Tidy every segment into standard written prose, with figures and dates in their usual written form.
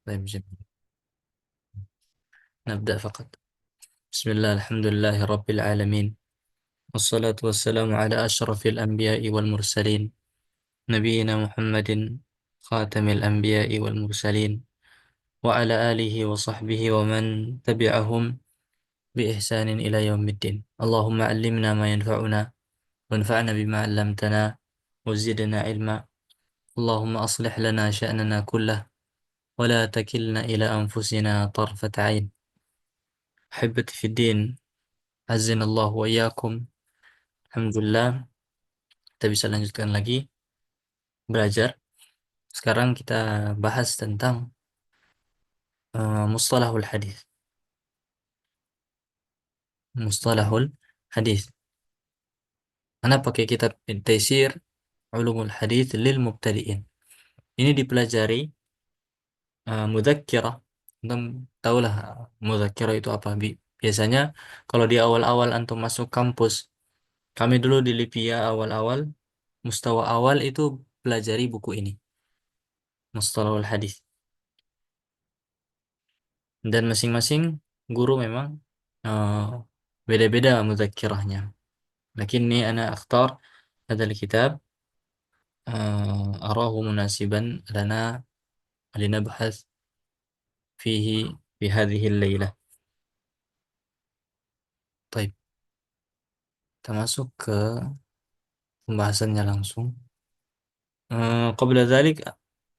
طيب جميل. نبدأ فقط. بسم الله، الحمد لله رب العالمين، والصلاة والسلام على أشرف الأنبياء والمرسلين، نبينا محمد خاتم الأنبياء والمرسلين، وعلى آله وصحبه ومن تبعهم بإحسان إلى يوم الدين. اللهم علمنا ما ينفعنا، وانفعنا بما علمتنا، وزدنا علما. اللهم أصلح لنا شأننا كله، ولا تكلنا إلى أنفسنا طرفة عين. أحبتي في الدين، azin Allah wa iyyakum. Alhamdulillah, kita bisa lanjutkan lagi belajar. Sekarang kita bahas tentang mustalahul hadis. Mustalahul hadis. Ana pakai kitab Taisir Ulumul Hadis lil Mubtadi'in. Ini dipelajari mudzakkirah. Antum tahulah mudzakkirah itu apa? Biasanya kalau di awal-awal antum masuk kampus, kami dulu di Lipia awal-awal, mustawa awal itu pelajari buku ini, Mustalahul Hadis. Dan masing-masing guru memang eh, beda-beda mudzakkirahnya. Lakin ini ana akhtar hadal kitab arahu munasiban lana linabhath fihi fi hadhihi al-lailah. Baik, kita masuk ke pembahasannya langsung. Qabla dzalik,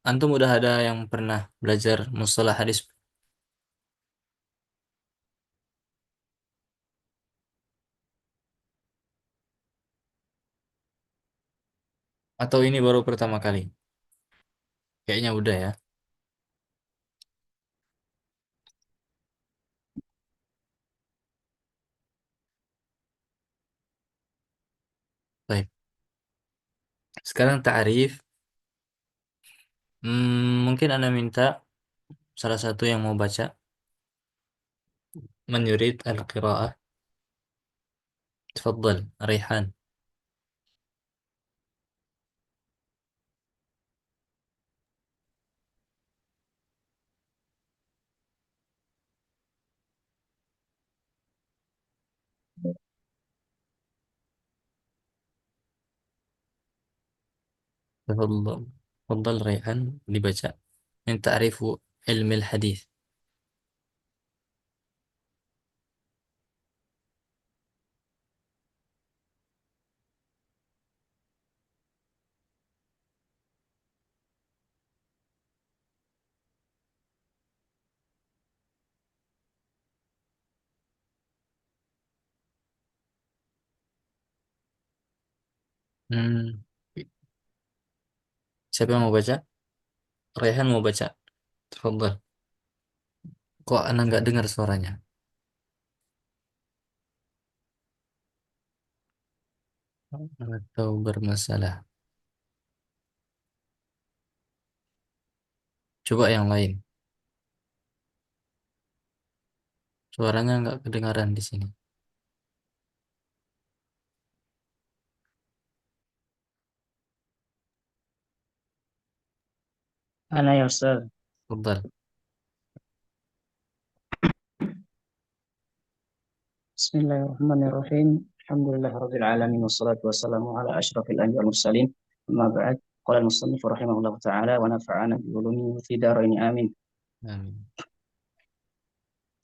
antum udah ada yang pernah belajar mustalah hadis atau ini baru pertama kali? Kayaknya udah ya. Baik. Sekarang ta'rif. Mungkin Anda minta salah satu yang mau baca. من يريد القراءة؟ تفضل ريحان. تفضل. تفضل ريحان dibaca. من تعريف علم الحديث. Hmm. Siapa yang mau baca? Raihan mau baca. Tafadhal. Kok Anda nggak dengar suaranya? Atau bermasalah? Coba yang lain. Suaranya nggak kedengaran di sini. أنا يا أستاذ. Tafadhal. بسم الله الرحمن الرحيم. الحمد لله رب العالمين والصلاة والسلام على أشرف الأنبياء والمرسلين. أما بعد، قال المصنف رحمه الله تعالى ونفعنا بعلومه في دارين آمين. Amin.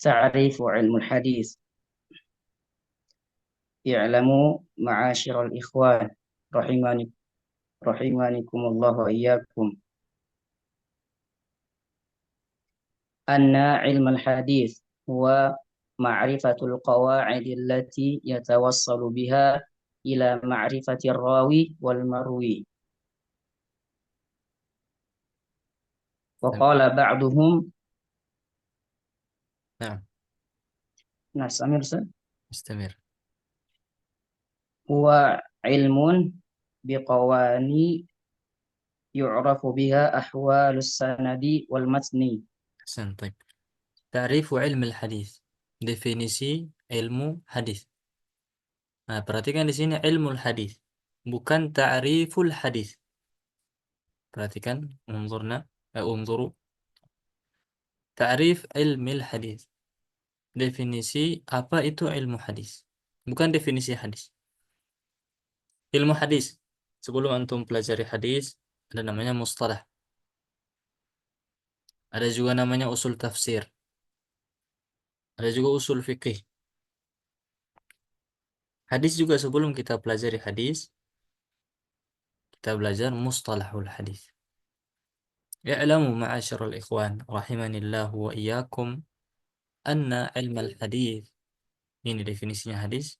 تعريف علم الحديث. اعلموا معاشر الإخوان رحمني رحمنكم الله وإياكم أن علم الحديث هو معرفة القواعد التي يتوصل بها إلى معرفة الراوي والمروي. وقال بعضهم. نعم. نعم سمير أستاذ. استمر. هو علم بقوانين يعرف بها أحوال السند والمتن. Ahsan, طيب. Ta'rifu ilmu hadis. Definisi ilmu hadis. Nah, perhatikan di sini ilmu hadis, bukan ta'riful hadis. Perhatikan, unzurna, unzuru. Ta'rif ilmil hadis. Definisi apa itu ilmu hadis. Bukan definisi hadis. Ilmu hadis. Sebelum antum pelajari hadis, ada namanya mustalah. Ada juga namanya usul tafsir. Ada juga usul fikih. Hadis juga sebelum kita pelajari hadis, kita belajar mustalahul hadis. Ya'lamu ma'asyiral ikhwan rahimanillahu wa iyyakum anna ilmal hadis. Ini definisinya hadis.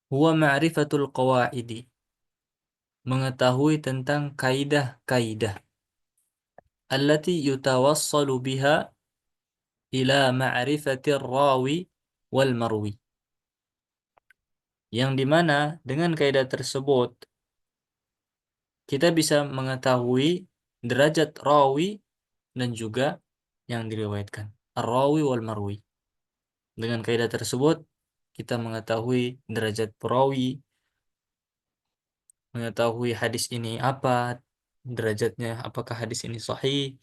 Huwa ma'rifatul qawaidi. Mengetahui tentang kaidah-kaidah allati yutawassalu biha ila ma'rifatir rawi wal marwi. Yang dimana dengan kaidah tersebut kita bisa mengetahui derajat rawi dan juga yang diriwayatkan. Ar-rawi wal marwi. Dengan kaidah tersebut kita mengetahui derajat perawi, mengetahui hadis ini apa derajatnya, apakah hadis ini sahih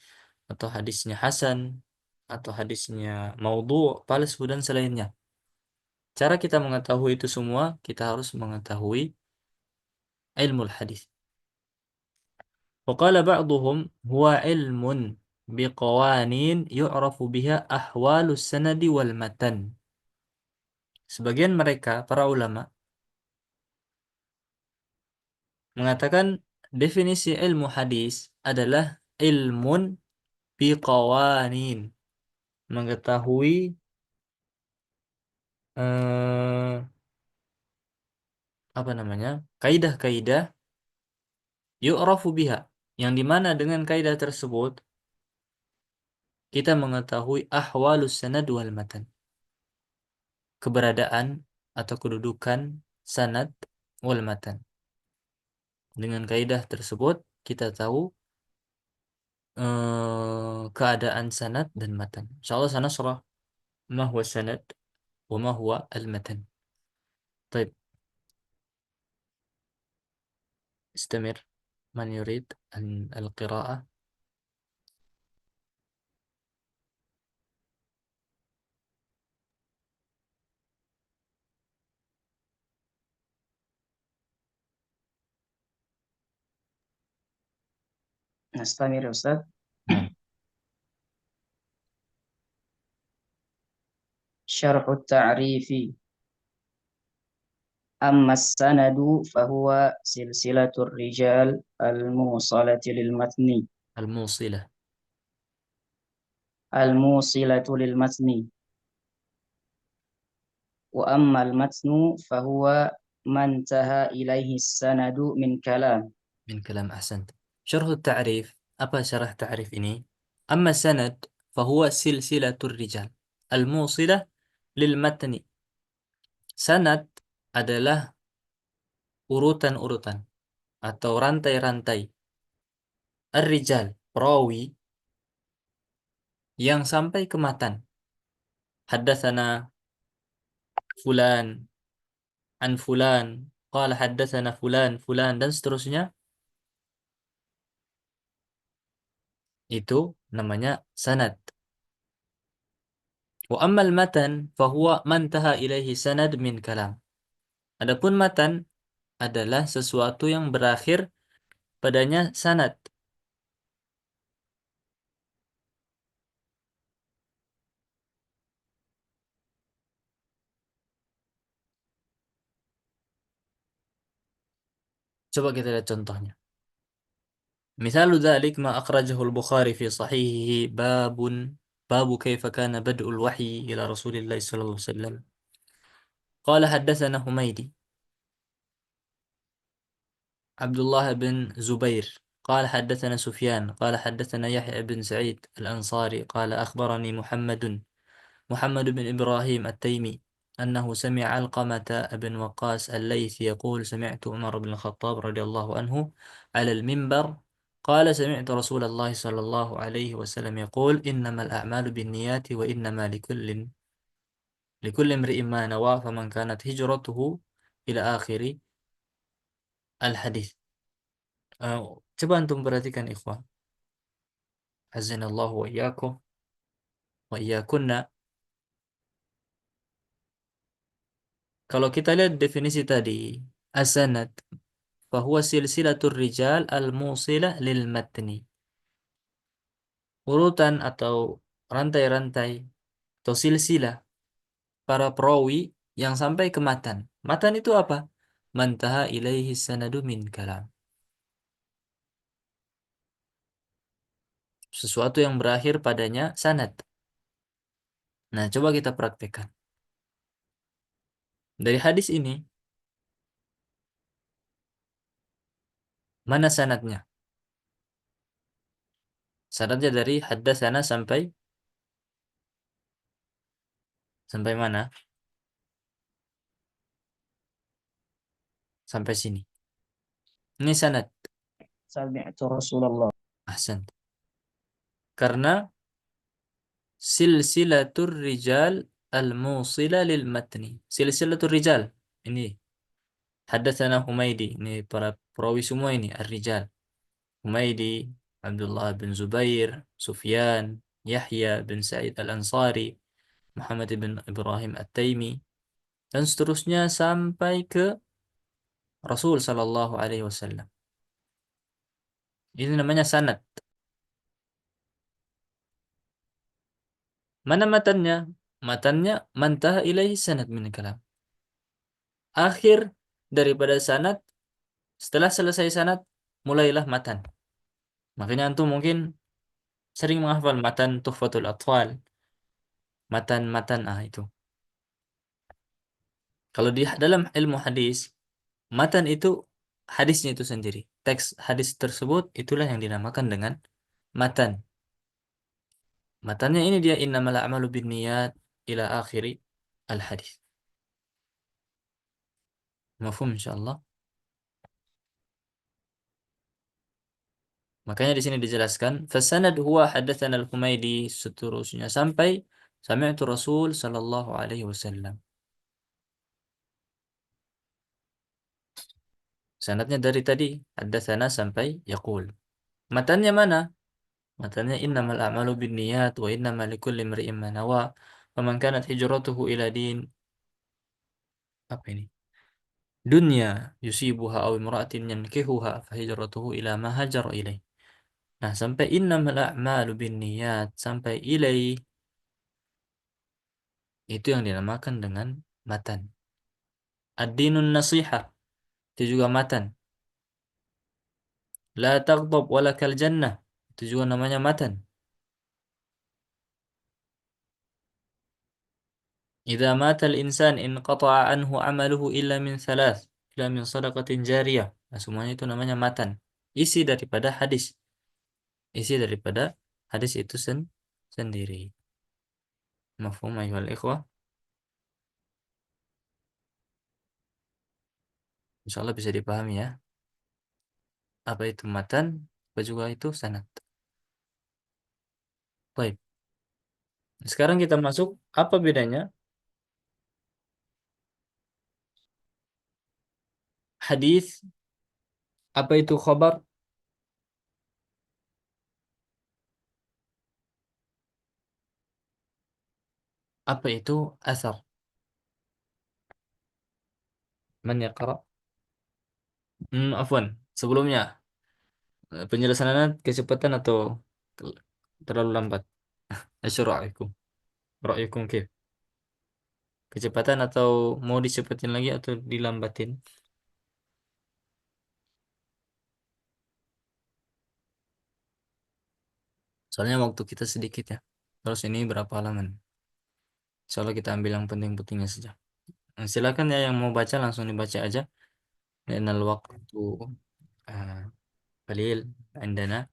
atau hadisnya hasan atau hadisnya maudhu, palsu dan selainnya. Cara kita mengetahui itu semua, kita harus mengetahui ilmu hadis. وقال بعضهم هو علم بقوانين يعرف بها أحوال السند والمتن. Sebagian mereka, para ulama, mengatakan definisi ilmu hadis adalah ilmun biqawanin, mengetahui eh, apa namanya, kaidah-kaidah yu'rafu biha, yang dimana dengan kaidah tersebut kita mengetahui ahwalus sanad wal matan, keberadaan atau kedudukan sanad wal matan. Dengan kaidah tersebut kita tahu keadaan sanad dan matan. Insyaallah sanasrah ma huwa sanad wa ma huwa al-matan. طيب استمر من يريد القراءة. نستمر يا أستاذ. نعم. شرح التعريف. أما السند فهو سلسلة الرجال الموصلة للمتن. الموصلة. الموصلة للمتن. وأما المتن فهو ما انتهى إليه السند من كلام. من كلام أحسنت. شرح التعريف. apa syarah ta'rif ini? أما السند فهو سلسلة الرجال الموصلة للمتن. Sanad adalah urutan-urutan atau rantai-rantai ar-rijal, perawi yang sampai ke matan. Haddatsana fulan an fulan, qala haddatsana fulan fulan dan seterusnya. Itu namanya sanad. Wa ammal matan fahuwa man taha ilaihi sanad min kalam. Adapun matan adalah sesuatu yang berakhir padanya sanad. Coba kita lihat contohnya. مثال ذلك ما أخرجه البخاري في صحيحه باب كيف كان بدء الوحي إلى رسول الله صلى الله عليه وسلم. قال حدثنا حميدي عبد الله بن زبير قال حدثنا سفيان قال حدثنا يحيى بن سعيد الأنصاري قال أخبرني محمد بن إبراهيم التيمي أنه سمع علقمة بن وقاص الليثي يقول سمعت عمر بن الخطاب رضي الله عنه على المنبر قال سمعت رسول الله صلى الله عليه وسلم يقول إنما الأعمال بالنيات وإنما لكل امرئ ما نوى فمن كانت هجرته إلى آخر الحديث. Coba antum perhatikan ikhwan. Azanallahu wa iyyakum wa iyyakunna. Kalau kita lihat definisi tadi, as-sanad fahuwa silsilatur rijal al-musilah lil matni. Urutan atau rantai-rantai atau silsilah para perawi yang sampai ke matan. Matan itu apa? Mantaha ilaihi sanadu min kalam. Sesuatu yang berakhir padanya sanad. Nah, coba kita praktekkan. Dari hadis ini, mana sanadnya? Sanadnya dari haddatsana sampai mana? Sampai sini. Ini sanad. Sami'tu Rasulullah. Ahsan. Karena silsilatur rijal al-musila lil matni. Silsilatur rijal. Ini haddatsana Humaidi. Ini para perawi semua ini ar-rijal. Humaidi, Abdullah bin Zubair, Sufyan, Yahya bin Sa'id al-Ansari, Muhammad bin Ibrahim at-Taimi, dan seterusnya sampai ke Rasul sallallahu alaihi wasallam. Ini namanya sanad. Mana matannya? Matannya mantaha ilaihi sanad min kalam. Akhir daripada sanad, setelah selesai sanad, mulailah matan. Makanya antum mungkin sering menghafal matan Tuhfatul Atfal, matan-matan itu. Kalau di dalam ilmu hadis, matan itu hadisnya itu sendiri. Teks hadis tersebut itulah yang dinamakan dengan matan. Matannya ini dia innamal a'malu binniyat ila akhiri al-hadis. Mafhum insyaallah. Makanya di sini dijelaskan, fasanad huwa haddatsana al-Humaidi, seterusnya sampai sami'tu Rasul sallallahu alaihi wasallam. Sanadnya dari tadi haddatsana sampai yaqul. Matannya mana? Matannya innamal a'malu binniyat wa innamal likulli imri'in ma nawa. Faman kanat hijratuhu ila din apa ini? Dunya yusibuha aw imra'atin yankihuha fa hijratuhu ila ma hajara ilaih. Nah, sampai innamal a'malu binniyat sampai ilaih itu yang dinamakan dengan matan. Ad-dinun nasihah itu juga matan. La taghdab walakal jannah itu juga namanya matan. Idza mata al-insan inqata'a anhu 'amaluhu illa min thalath, illa min shadaqatin jariyah. Nah, semuanya itu namanya matan. Isi daripada hadis. Isi daripada hadis itu sendiri. Mafhum ayyuhal ikhwah? Insyaallah bisa dipahami ya. Apa itu matan? Apa juga itu sanad. Baik. Sekarang kita masuk apa bedanya hadis, apa itu khabar, apa itu asar. Man yaqra? Afwan. Sebelumnya penjelasannya kecepatan atau ke- terlalu lambat? Asyra'ikum. Ra'yukum kif? Kecepatan atau mau dicepetin lagi atau dilambatin? Soalnya waktu kita sedikit ya. Terus ini berapa halaman? Soalnya kita ambil yang penting-pentingnya saja. Nah, silakan ya yang mau baca langsung dibaca aja. Lianal waktu ah, qalil indana.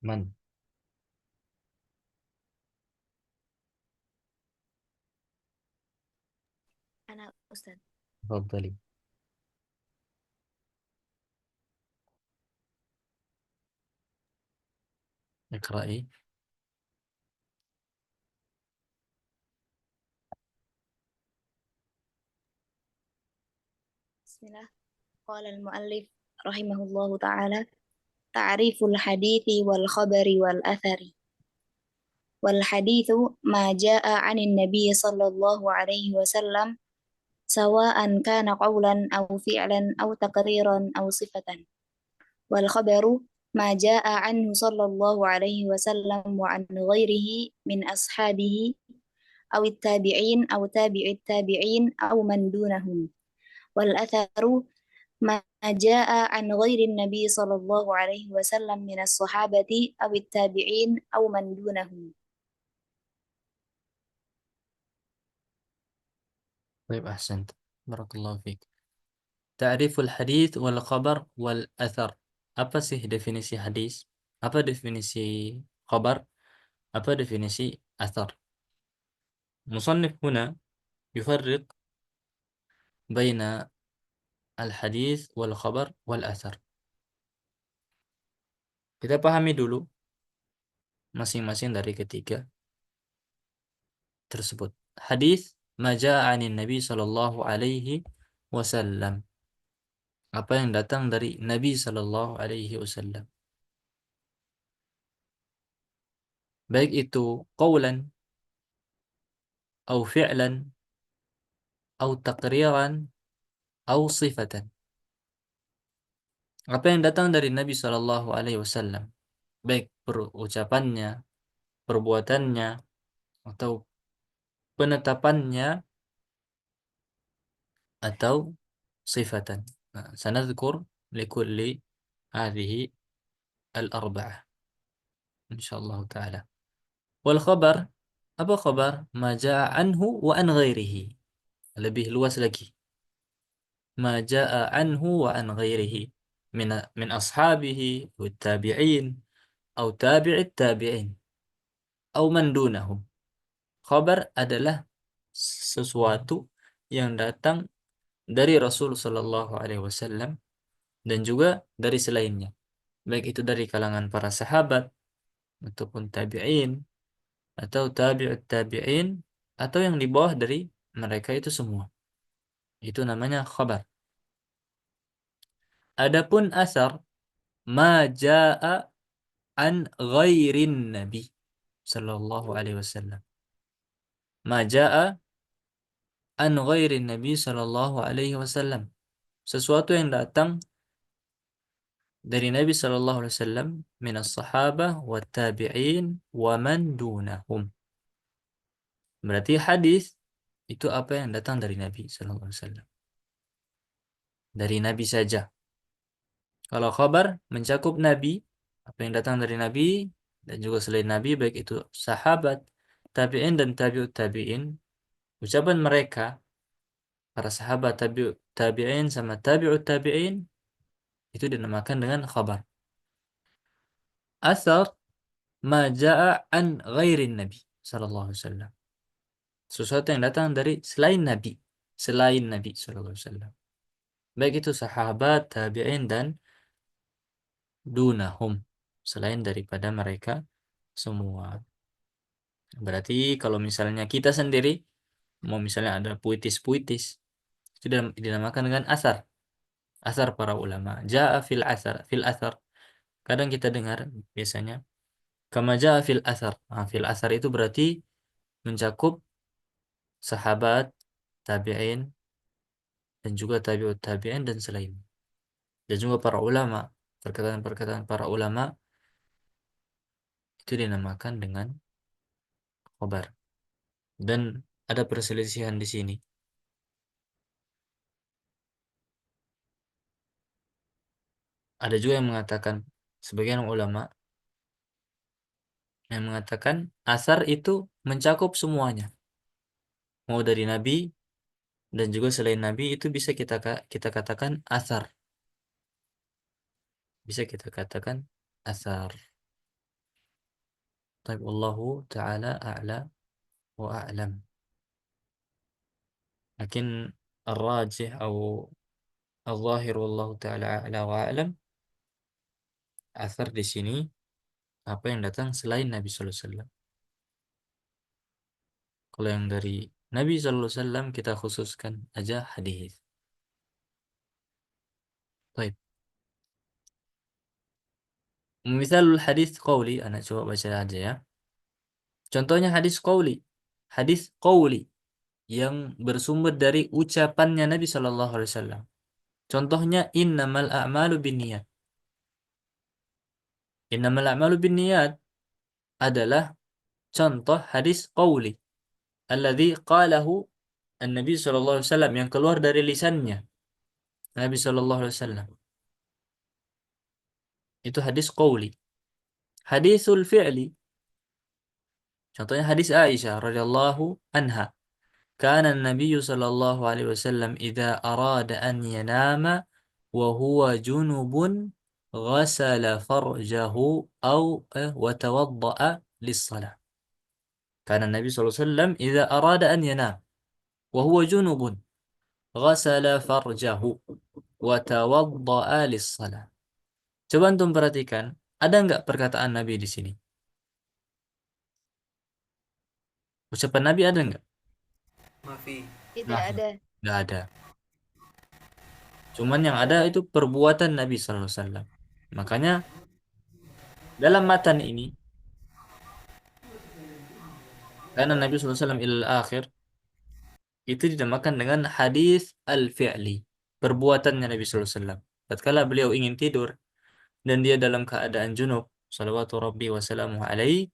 Man, أنا أستاذ. تفضلي. اقرأي. Bismillah. Qala al-muallif rahimahullahu taala ta'riful hadithi wal khabari wal athari. Wal hadithu ma jaa 'anil nabiy sallallahu alaihi wasallam sawa'an kana qawlan aw fi'lan aw taqriran aw sifatan. Wal khabaru ma jaa 'anhu sallallahu alaihi wasallam wa 'an ghairihi min ashabihi aw at-tabi'in aw tabi'it tabi'in aw man dunahum. Wal atharu ما جاء عن غير النبي صلى الله عليه وسلم من الصحابة أو التابعين أو من دونهم. طيب أحسنت. بارك الله فيك. Ta'riful hadith wal khabar wal athar. Apa sih definisi hadis? Apa definisi khabar? Apa definisi athar? Musannif huna yufarriq baina al-hadis wal khabar wal athar. Kita pahami dulu masing-masing dari ketiga tersebut. Hadis ma jaa 'anil Nabi sallallahu alaihi wasallam. Apa yang datang dari Nabi sallallahu alaihi wasallam. Baik itu qaulan au fi'lan au taqriran au sifatan. Apa yang datang dari Nabi sallallahu alaihi wasallam, baik ucapannya, perbuatannya, atau penetapannya, atau sifatan. Nah, sanadhkur likulli hadhihi al-arba'ah insyaallah taala. Wal khabar, apa khabar? Ma jaa anhu wa an ghairihi. Lebih luas lagi. Ma jaa anhu wa an ghairihi min ashabihi wa tabi'in atau tabi'it tabi'in atau man dunahum. Khabar adalah sesuatu yang datang dari Rasul Shallallahu Alaihi Wasallam dan juga dari selainnya, baik itu dari kalangan para sahabat ataupun tabi'in atau tabi'ut tabi'in atau yang di bawah dari mereka itu semua. Itu namanya khabar. Adapun asar, ma jaa an ghairin nabi sallallahu alaihi wasallam. Ma jaa an ghairin nabi sallallahu alaihi wasallam. Sesuatu yang datang dari Nabi sallallahu alaihi wasallam minas sahabah wa tabi'in wa man dunahum. Berarti hadis itu apa yang datang dari Nabi sallallahu alaihi wasallam. Dari Nabi saja. Kalau khabar mencakup Nabi, apa yang datang dari Nabi dan juga selain Nabi, baik itu sahabat, tabi'in dan tabi'ut tabi'in, ucapan mereka, para sahabat, tabi'in sama tabi'ut tabi'in, itu dinamakan dengan khabar. Asar ma jaa an ghairin Nabi sallallahu alaihi wasallam. Sesuatu yang datang dari selain Nabi sallallahu alaihi wasallam. Baik itu sahabat, tabi'in dan dunahum, selain daripada mereka semua. Berarti kalau misalnya kita sendiri mau misalnya ada puitis-puitis, itu dinamakan dengan asar. Asar para ulama. Jaa fil asar. Kadang kita dengar biasanya kama jaa fil asar. Nah, fil asar itu berarti mencakup sahabat, tabi'in, dan juga tabi'ut tabi'in dan selain. Dan juga para ulama. Perkataan-perkataan para ulama itu dinamakan dengan khobar. Dan ada perselisihan di sini. Ada juga yang mengatakan, sebagian ulama yang mengatakan asar itu mencakup semuanya. Mau dari Nabi dan juga selain Nabi itu bisa kita katakan asar. Bisa kita katakan asar. Taib Allahu ta'ala a'la wa a'lam. Lakin ar-rajih atau al-zahir wallahu ta'ala a'la wa a'lam, asar di sini apa yang datang selain Nabi sallallahu alaihi wasallam. Kalau yang dari Nabi sallallahu alaihi wasallam kita khususkan aja hadis. Baik. Misalul hadis qauli, anak coba baca aja ya. Contohnya hadis qauli. Hadis qauli yang bersumber dari ucapannya Nabi Shallallahu Alaihi Wasallam. Contohnya innamal a'malu binniyat. Innamal a'malu binniyat adalah contoh hadis qauli alladzi qalahu an-nabi sallallahu alaihi wasallam, yang keluar dari lisannya Nabi sallallahu alaihi wasallam. Itu hadis qauli. Hadisul fi'li, contohnya hadis Aisyah radhiyallahu anha. Kana an-nabiy sallallahu alaihi wasallam idza arada an yanama wa huwa junubun ghasala farjahu aw wa tawadda'a lis-shalah. Kana an-nabiy sallallahu alaihi wasallam idza arada an yanam wa huwa junubun ghasala farjahu wa tawadda'a lis-shalah. Coba antum perhatikan, ada nggak perkataan Nabi di sini? Ucapan Nabi ada nggak? Mafi. Tidak Nah, ada. nggak ada. Cuman yang ada itu perbuatan Nabi Sallallahu Alaihi Wasallam. Makanya dalam matan ini, karena Nabi Sallallahu Alaihi Wasallam ilal akhir, itu dinamakan dengan hadis al-fi'li. Perbuatannya Nabi Sallallahu Alaihi Wasallam. Tatkala beliau ingin tidur dan dia dalam keadaan junub, salawatu Rabbi wa salamuhu alaihi,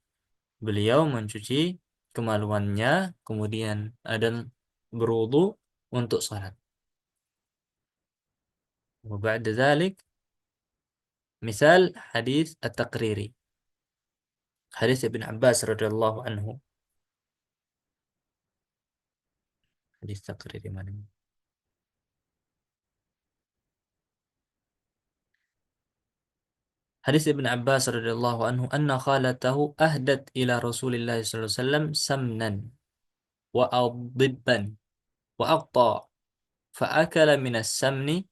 beliau mencuci kemaluannya, kemudian dan berwudu untuk salat. Wa ba'da dzalik, misal hadis at-taqriri. Hadis Ibn Abbas radhiyallahu anhu. Hadis taqriri mana? Hadis Ibn Abbas radhiyallahu anhu, anna khalatahu ahdat ila Rasulillah sallallahu alaihi wasallam samnan wa adibban wa aqta fa akala min as-samni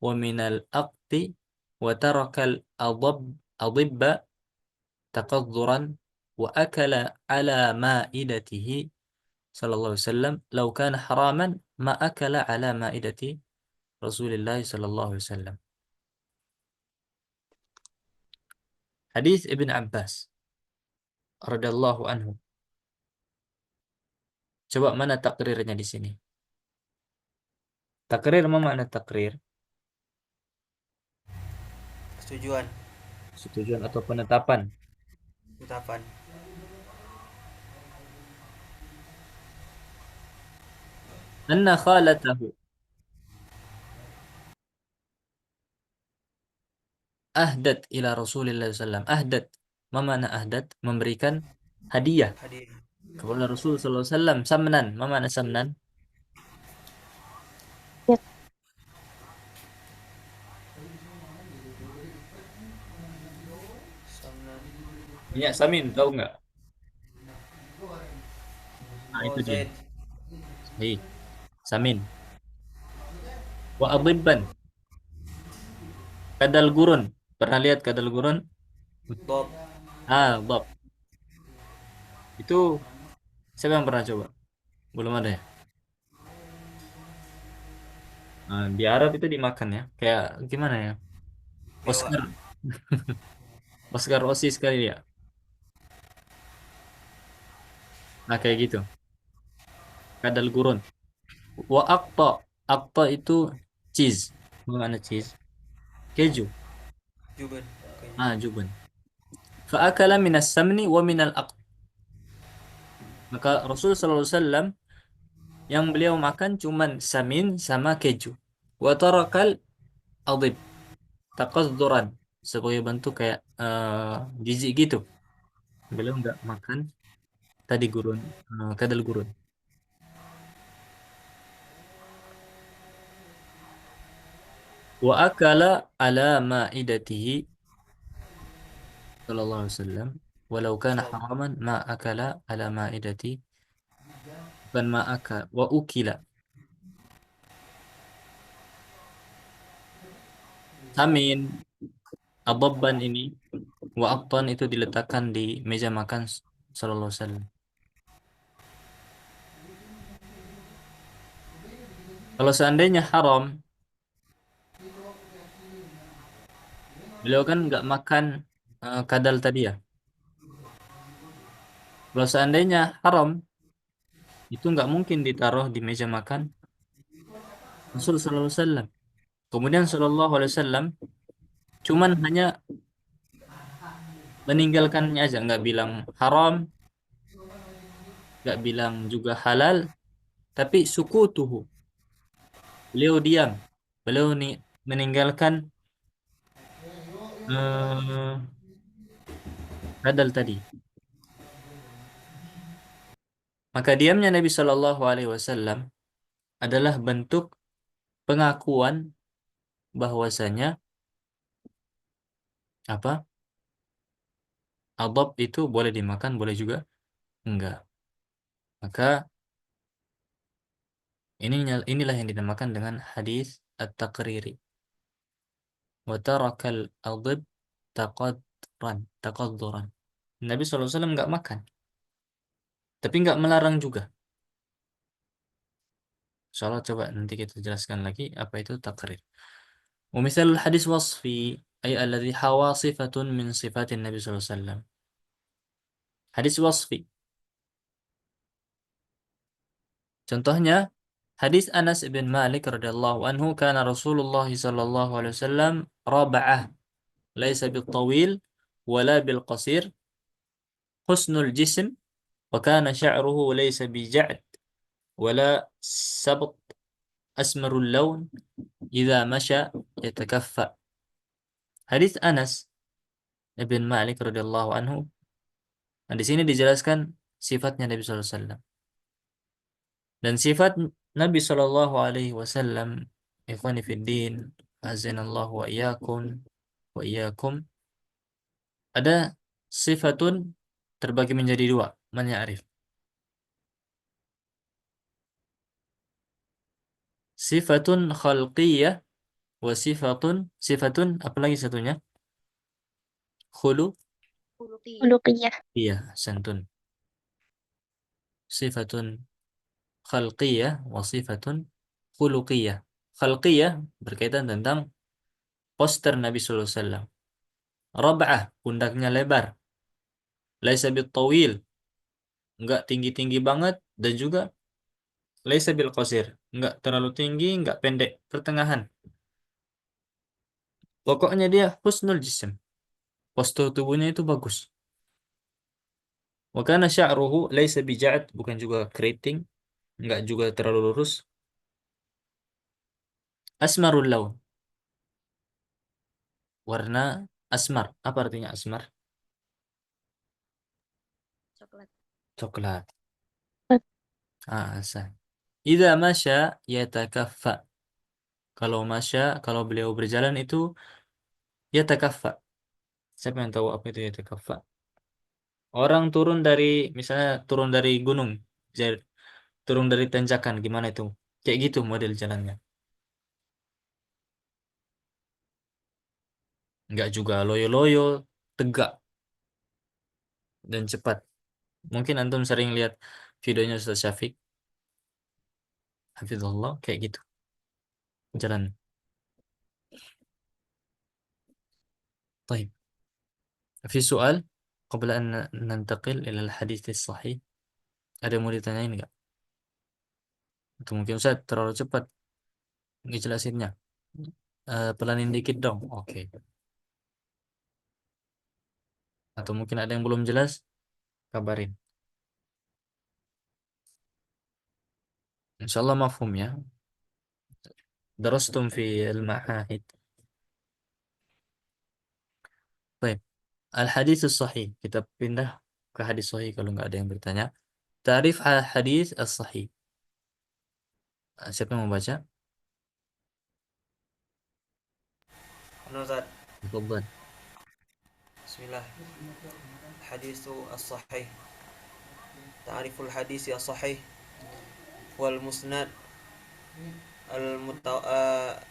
wa min al-aqti wa taraka al-adibba taqadduran wa akala ala ma'idatihi sallallahu alaihi wasallam law kana haraman ma akala ala ma'idati Rasulillah sallallahu alaihi wasallam. Hadis Ibn Abbas radhiyallahu anhu. Coba mana takrirnya di sini? Takrir, apa makna takrir? Setujuan. Setujuan atau penetapan. Ucapan. Anna khalatahu ahdat ila Rasulillah SAW. Ahdat, apa makna ahdat? Memberikan hadiah Hadir. kepada Rasul sallallahu alaihi wasallam. Samnan, apa makna samnan? Samnan. Minyak samin, tahu nggak? Nah, Oh, itu dia. Zaid. Sahih. Samin. Wa adibban. Kadal gurun. Pernah lihat kadal gurun? Bob. Bob. Itu siapa yang pernah coba? Belum ada ya? Nah, di Arab itu dimakan ya. Kayak gimana ya? Mewah. Oscar. Oscar Osis kali ya. Nah, kayak gitu. Kadal gurun. Wa aqta. Aqta itu cheese. Bagaimana cheese? Keju. Juben. Jubun. Fa'akala minas samni wa minal aqt. Maka Rasul sallallahu alaihi wasallam yang beliau makan cuman samin sama keju. Wa tarakal adib. Taqadduran. Sebagai bentuk kayak jijik gitu. Beliau nggak makan tadi gurun, kadal gurun. Wa akala ala ma'idatihi sallallahu alaihi wasallam walau kana haraman ma akala ala ma'idati, bukan ma akal wa ukila. Samin adabban ini wa aqtan itu diletakkan di meja makan sallallahu alaihi wasallam. Kalau seandainya haram, Beliau kan nggak makan kadal tadi ya. Kalau seandainya haram, itu nggak mungkin ditaruh di meja makan Rasul Sallallahu Alaihi Wasallam. Kemudian Sallallahu Alaihi Wasallam cuman hanya meninggalkannya aja, nggak bilang haram, nggak bilang juga halal, tapi sukutuhu. Beliau diam. Beliau nih meninggalkan eh, kadal tadi. Maka diamnya Nabi Shallallahu Alaihi Wasallam adalah bentuk pengakuan bahwasanya apa adab itu boleh dimakan, boleh juga enggak. Maka inilah yang dinamakan dengan hadis at-taqriri. Wa tarakal adab taqadduran. Nabi SAW enggak makan, tapi enggak melarang juga. Insyaallah coba nanti kita jelaskan lagi apa itu taqrir. Wa misalul hadis wasfi ay alladhi hawa sifatun min sifatin Nabi SAW. Hadis wasfi. Contohnya hadis Anas bin Malik radhiyallahu anhu kana Rasulullah sallallahu alaihi wasallam raba'ah laisa bil tawil wala bil qasir husnul jism wa kana sya'ruhu laisa bi ja'd wala sabt asmarul lawn idza masya yatakaffa. Hadis Anas bin Malik radhiyallahu anhu. Nah, di sini dijelaskan sifatnya Nabi sallallahu alaihi wasallam. Dan sifat Nabi Shallallahu Alaihi Wasallam, ikhwani fiddin, azanallahu wa iyyakum, ada sifatun terbagi menjadi dua, man ya'rif. Sifatun khalqiyah wa sifatun apa lagi satunya? Khulu, Khuluqiyah. Khuluqiyah. iya, santun. Sifatun khalqiyah wa sifatun khuluqiyah. Khalqiyah berkaitan tentang poster Nabi Sallallahu Alaihi Wasallam. Rab'ah, pundaknya lebar. Laisa bitawil, nggak tinggi-tinggi banget, dan juga laisa bil qasir, nggak terlalu tinggi, nggak pendek, pertengahan. Pokoknya dia husnul jism, postur tubuhnya itu bagus. Wa kana sya'ruhu laisa bija'd, bukan juga keriting, nggak juga terlalu lurus. Asmarul laun, warna asmar. Apa artinya asmar? Coklat. Coklat. Asal. Idza masya yatakaffa. Kalau beliau berjalan itu yatakaffa. Siapa yang tahu apa itu yatakaffa? Orang turun dari, misalnya turun dari gunung, jar- turun dari tanjakan, gimana itu? Kayak gitu model jalannya. Nggak juga loyo-loyo, tegak dan cepat. Mungkin antum sering lihat videonya Ustaz Syafiq, Hafizullah, kayak gitu jalan. طيب في سؤال قبل أن ننتقل إلى الحديث الصحيح. Ada yang mau ditanyain nggak? Atau mungkin Ustaz terlalu cepat ngejelasinnya. Pelanin dikit dong. Oke. Atau mungkin ada yang belum jelas, kabarin. Insyaallah mafhum ya. درستم في المعاهد. طيب الحديث الصحيح, kita pindah ke hadis sahih kalau nggak ada yang bertanya. Tarif hadis as-sahih. Siapa yang mau baca? Ustaz. Tafadhal. Bismillah. Hadithu as-sahih. Ta'riful hadis as-sahih wal musnad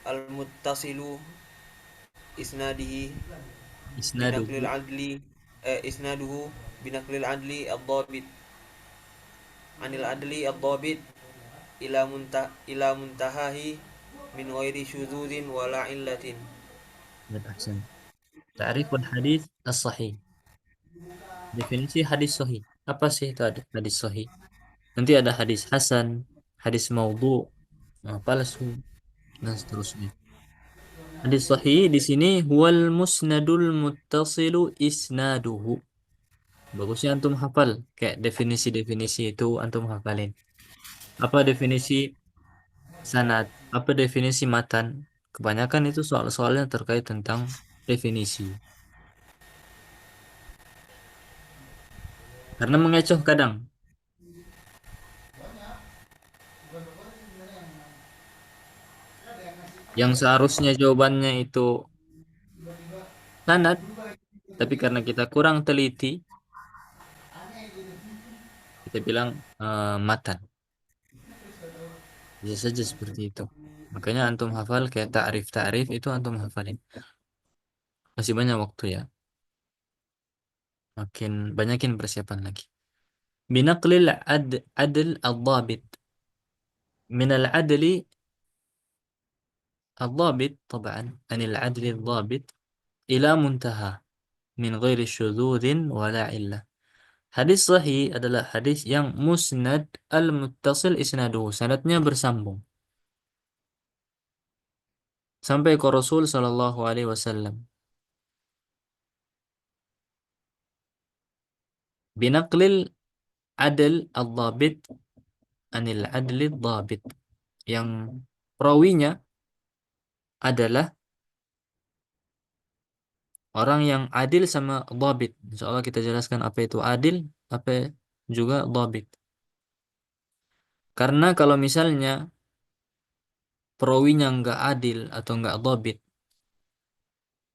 al-muttasilu isnadihi Isnaduhu. binaklil adli isnaduhu binaklil adli ad-dhabit anil adli ad-dhabit ila muntahahi min ghairi syudzudin wala illatin. Ahsan. Ta'riful hadis as-sahih. Definisi hadis sahih. Apa sih itu hadis sahih? Nanti ada hadis hasan, hadis maudhu, palsu, dan seterusnya. Hadis sahih di sini huwal musnadul muttasilu isnaduhu. Bagusnya antum hafal. Kayak definisi-definisi itu antum hafalin. Apa definisi sanad? Apa definisi matan? Kebanyakan itu soal-soalnya terkait tentang definisi. Karena mengecoh kadang. Yang seharusnya jawabannya itu sanad, tapi karena kita kurang teliti, kita bilang matan. Bisa saja seperti itu. Makanya antum hafal kayak ta'rif-ta'rif itu antum hafalin. Masih banyak waktu ya. Makin banyakin persiapan lagi. Binaqlil adl al-dhabit. Min al-adli al-dhabit طبعا عن العدل الضابط إلى منتهى من غير شذوذ ولا علة. Hadis sahih adalah hadis yang musnad al-muttasil isnaduhu. Sanadnya bersambung sampai ke Rasul sallallahu alaihi wasallam. Binaqlil adl al-dhabit anil adli dhabit. Yang perawinya adalah orang yang adil sama dhabit. Insyaallah kita jelaskan apa itu adil, apa juga dhabit. Karena kalau misalnya perawinya nggak adil atau nggak dhabit,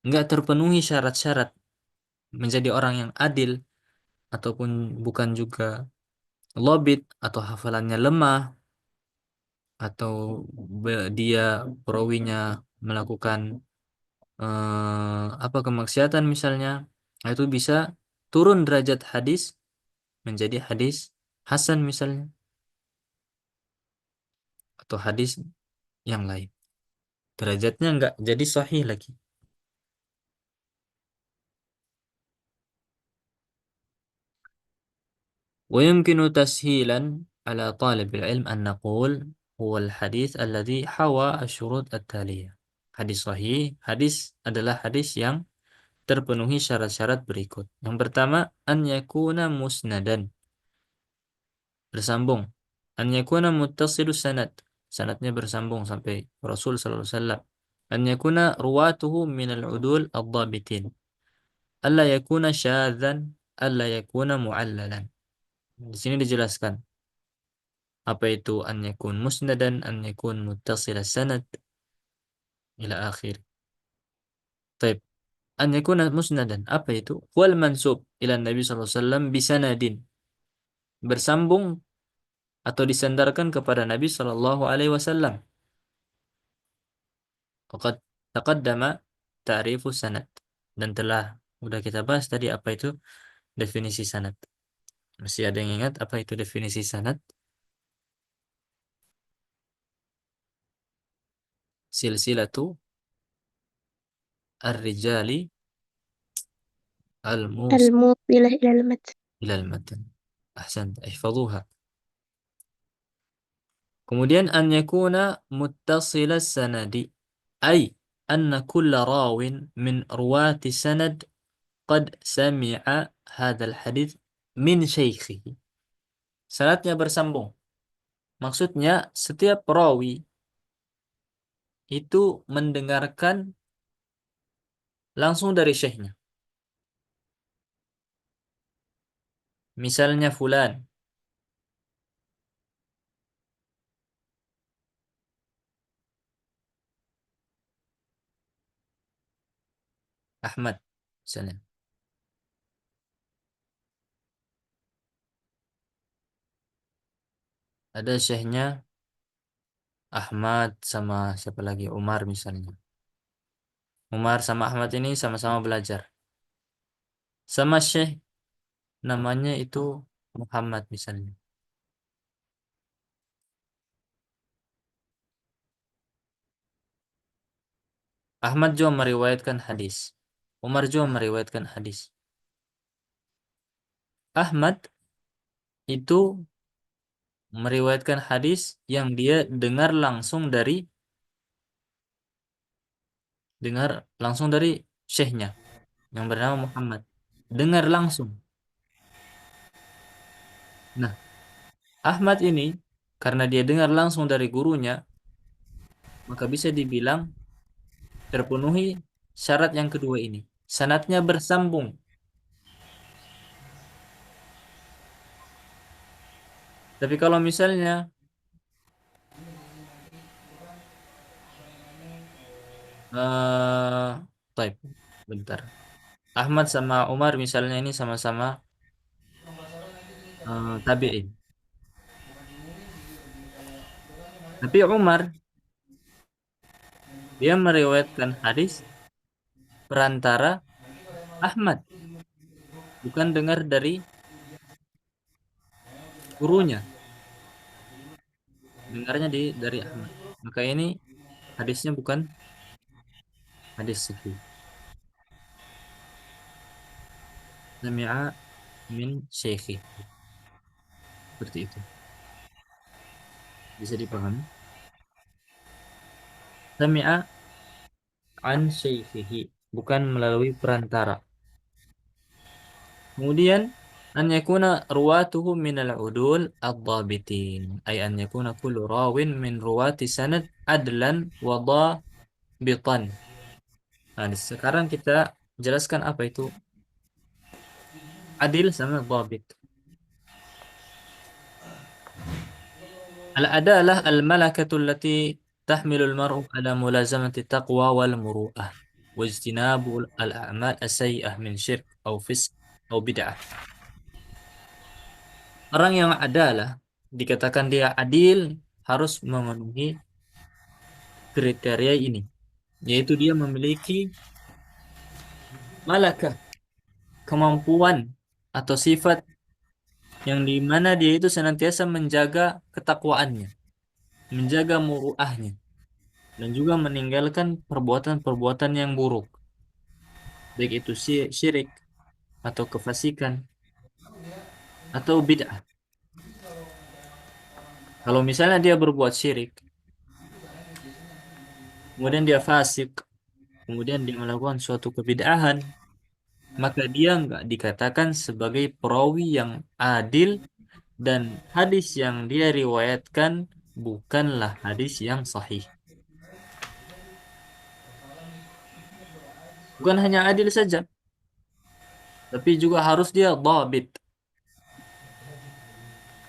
nggak terpenuhi syarat-syarat menjadi orang yang adil ataupun bukan juga dhabit atau hafalannya lemah atau dia perawinya melakukan apa kemaksiatan misalnya, nah itu bisa turun derajat hadis menjadi hadis hasan misalnya atau hadis yang lain. Derajatnya nggak jadi sahih lagi. ويمكن تسهيلا على طالب العلم أن نقول هو الحديث الذي حوى الشروط التالية. Hadis sahih, hadis adalah hadis yang terpenuhi syarat-syarat berikut. Yang pertama, an yakuna musnadan, bersambung. An yakuna muttasilus sanad, sanadnya bersambung sampai Rasul sallallahu alaihi wasallam. An yakuna ruwatuhu minal udul ad-dhabitin. Alla yakuna syadzan, alla yakuna mu'allalan. Di sini dijelaskan apa itu an yakun musnadan, an yakun muttasilas sanad ila akhir. Baik, an yakuna musnadan apa itu? Wal mansub ila Nabi sallallahu alaihi wasallam bisanadin. Bersambung atau disandarkan kepada Nabi sallallahu alaihi wasallam. Waqad taqaddama ta'rifu sanad, dan telah udah kita bahas tadi apa itu definisi sanad. Masih ada yang ingat apa itu definisi sanad? Silsilatu ar-rijali al-mus الموصلة إلى المتن. ila al-matan. Ahsan, ihfazuha. Kemudian an yakuna muttasilas sanadi, ay anna kulla rawin min ruwati sanad qad sami'a hadzal hadits min syaikhihi. Sanadnya bersambung. Maksudnya setiap perawi itu mendengarkan langsung dari syekhnya. Misalnya fulan, Ahmad misalnya. Ada syekhnya Ahmad sama siapa lagi? Umar misalnya. Umar sama Ahmad ini sama-sama belajar. Sama syekh namanya itu Muhammad misalnya. Ahmad juga meriwayatkan hadis. Umar juga meriwayatkan hadis. Ahmad itu meriwayatkan hadis yang dia dengar langsung dari syekhnya yang bernama Muhammad. Dengar langsung. Nah, Ahmad ini karena dia dengar langsung dari gurunya, maka bisa dibilang terpenuhi syarat yang kedua ini. Sanadnya bersambung. Tapi kalau misalnya eh type bentar. Ahmad sama Umar misalnya ini sama-sama tabi'in. Tapi Umar dia meriwayatkan hadis perantara Ahmad, bukan dengar dari gurunya, dengarnya dari Ahmad. Maka ini hadisnya bukan hadis sahih. Sami'a min syekhi. Seperti itu. Bisa dipahami? Sami'a an syekhihi, bukan melalui perantara. Kemudian an yakuna ruwatuhu min al-udul ad-dhabitin, ay an yakuna kullu rawin min ruwati sanad adlan wa dhabitan. Nah, sekarang kita jelaskan apa itu adil sama dhabit. Al-adalah al-malakatu allati tahmilu al-mar'u ala mulazamati taqwa wal muru'ah wa ijtinabu al-a'mal as-sayyi'ah min syirk au fisq au bid'ah. Orang yang adalah dikatakan dia adil harus memenuhi kriteria ini, yaitu dia memiliki malakah, kemampuan atau sifat yang di mana dia itu senantiasa menjaga ketakwaannya, menjaga muruahnya, dan juga meninggalkan perbuatan-perbuatan yang buruk, baik itu syirik atau kefasikan atau bid'ah. Kalau misalnya dia berbuat syirik, kemudian dia fasik, kemudian dia melakukan suatu kebid'ahan, maka dia nggak dikatakan sebagai perawi yang adil, dan hadis yang dia riwayatkan bukanlah hadis yang sahih. Bukan hanya adil saja, tapi juga harus dia dhabit.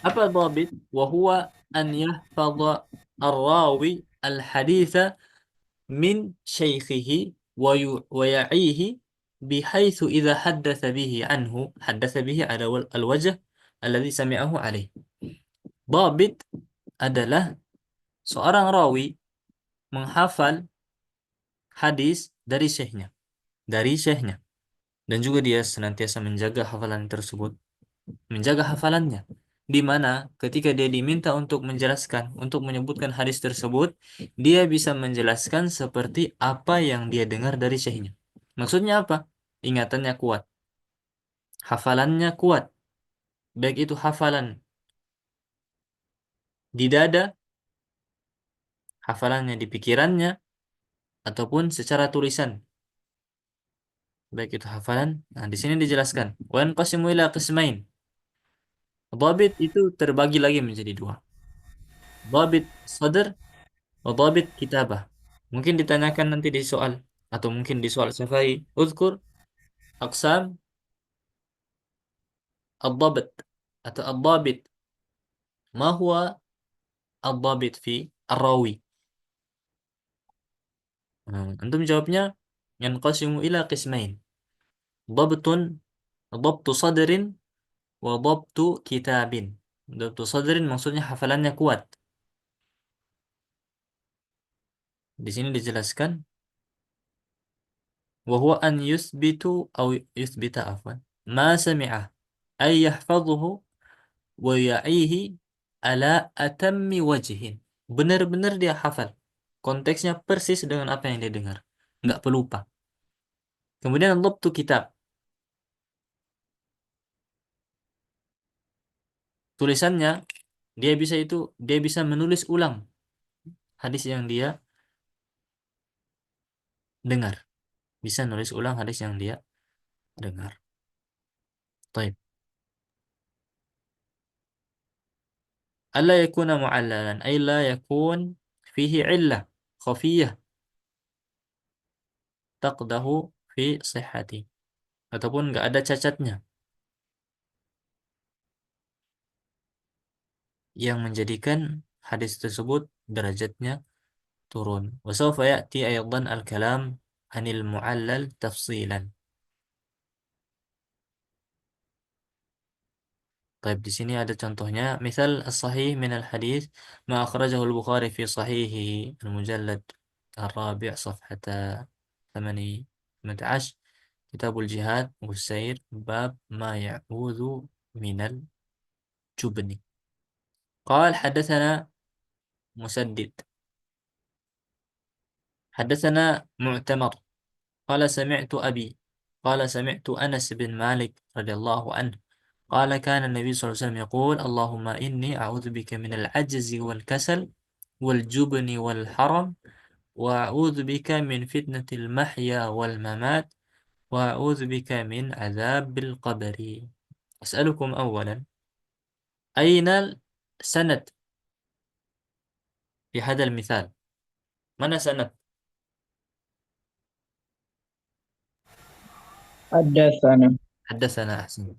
Apa dhabit? Wahuwa an yahfadha ar-rawi al-haditha min syaikhihi wa ya'ihi bihaitsu idza haddatsa bihi anhu haddatsa bihi ala al-wajh alladhi sami'ahu alaih. Dhabit adalah seorang rawi menghafal hadis dari syekhnya, dan juga dia senantiasa menjaga hafalan tersebut, menjaga hafalannya, di mana ketika dia diminta untuk menjelaskan, untuk menyebutkan hadis tersebut, dia bisa menjelaskan seperti apa yang dia dengar dari syekhnya. Maksudnya apa? Ingatannya kuat, hafalannya kuat, baik itu hafalan di dada, hafalannya di pikirannya, ataupun secara tulisan, baik itu hafalan. Nah, di sini dijelaskan, wa yanqasimu ila qismain. Dhabit itu terbagi lagi menjadi dua. Dhabit sadr wa dhabit kitabah. Mungkin ditanyakan nanti di soal, atau mungkin di soal syafai. Uzkur aqsam ad-dhabt atau ad-dhabit. Ma huwa ad-dhabit fi ar-rawi? Antum jawabnya yanqasimu ila qismain. Dhabtun dhabtu sadrin wa dhabtu kitabin. Dhabtu sadrin maksudnya hafalannya kuat. Di sini dijelaskan wa huwa an yuthbitu aw yuthbita afwan ma sami'ah ay yahfazuhu wa ya'ihi ala atammi wajhin. Benar-benar dia hafal. Konteksnya persis dengan apa yang dia dengar. Nggak pelupa. Kemudian dhabtu kitab. Tulisannya dia bisa menulis ulang hadis yang dia dengar. Bisa nulis ulang hadis yang dia dengar. Baik. Alla yakuna mu'allalan ay la yakun fihi illah khafiyah taqdahu fi sihhati. Ataupun nggak ada cacatnya yang menjadikan hadis tersebut derajatnya turun. Wa sawfa ya'ti aydan al-kalam anil mu'allal tafsilan. طيب di sini ada contohnya. Misal as-sahih min al-hadis ma akhrajahu al-Bukhari fi sahihi al-mujallad الرابع صفحة 18 كتاب الجهاد والسير باب ما يعوذ من الجبن. قال حدثنا مسدد حدثنا معتمر قال سمعت أبي قال سمعت أنس بن مالك رضي الله عنه قال كان النبي صلى الله عليه وسلم يقول اللهم إني أعوذ بك من العجز والكسل والجبن والحرم وأعوذ بك من فتنة المحيا والممات وأعوذ بك من عذاب القبر. أسألكم أولا أين السند في هذا المثال؟ من سند؟ حدثنا حدثنا أحسن.